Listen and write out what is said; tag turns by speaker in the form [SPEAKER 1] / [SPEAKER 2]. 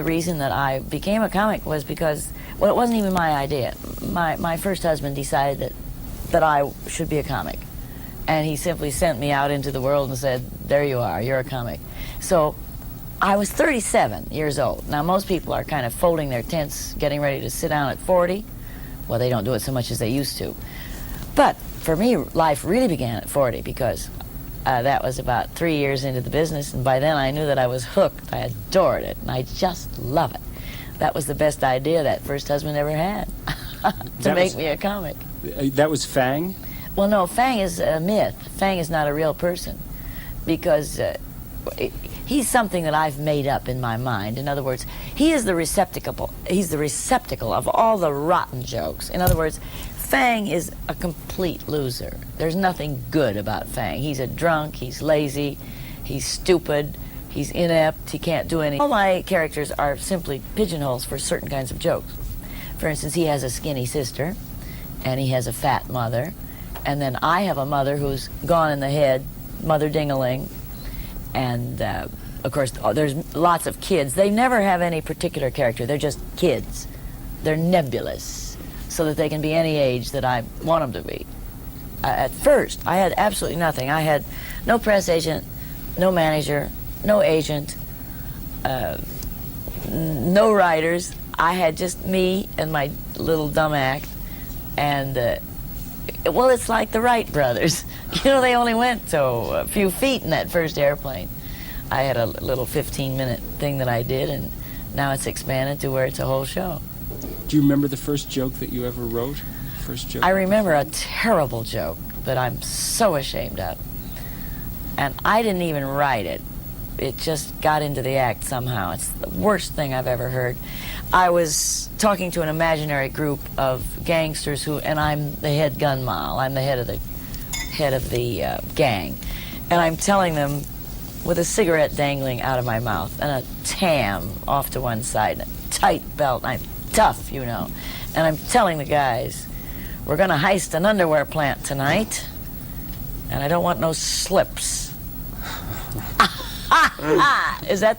[SPEAKER 1] The reason that I became a comic was because, well, it wasn't even my idea. My first husband decided that I should be a comic. And he simply sent me out into the world and said, there you are, you're a comic. So I was 37 years old. Now, most people are kind of folding their tents, getting ready to sit down at 40. Well, they don't do it so much as they used to. But for me, life really began at 40 because that was about 3 years into the business, and by then I knew that I was hooked. I adored it, and I just love it. That was the best idea that first husband ever had, to make me a comic.
[SPEAKER 2] That was Fang?
[SPEAKER 1] Well, no, Fang is a myth. Fang is not a real person, because he's something that I've made up in my mind. In other words, he is the receptacle. He's the receptacle of all the rotten jokes. In other words, Fang is a complete loser. There's nothing good about Fang. He's a drunk, he's lazy, he's stupid, he's inept, he can't do anything. All my characters are simply pigeonholes for certain kinds of jokes. For instance, he has a skinny sister, and he has a fat mother, and then I have a mother who's gone in the head, Mother Ding-a-ling, and of course there's lots of kids. They never have any particular character, they're just kids. They're nebulous, so that they can be any age that I want them to be. At first, I had absolutely nothing. I had no press agent, no manager, no agent, no writers. I had just me and my little dumb act, and well, it's like the Wright brothers. You know, they only went so a few feet in that first airplane. I had a little 15-minute thing that I did, and now it's expanded to where it's a whole show.
[SPEAKER 2] Do you remember the first joke that you ever wrote? First joke?
[SPEAKER 1] I remember a terrible joke that I'm so ashamed of. And I didn't even write it. It just got into the act somehow. It's the worst thing I've ever heard. I was talking to an imaginary group of gangsters and I'm the head gun mal. I'm the head of the gang. And I'm telling them with a cigarette dangling out of my mouth and a tam off to one side and a tight belt. I'm tough, you know. And I'm telling the guys, we're going to heist an underwear plant tonight, and I don't want no slips. Is that the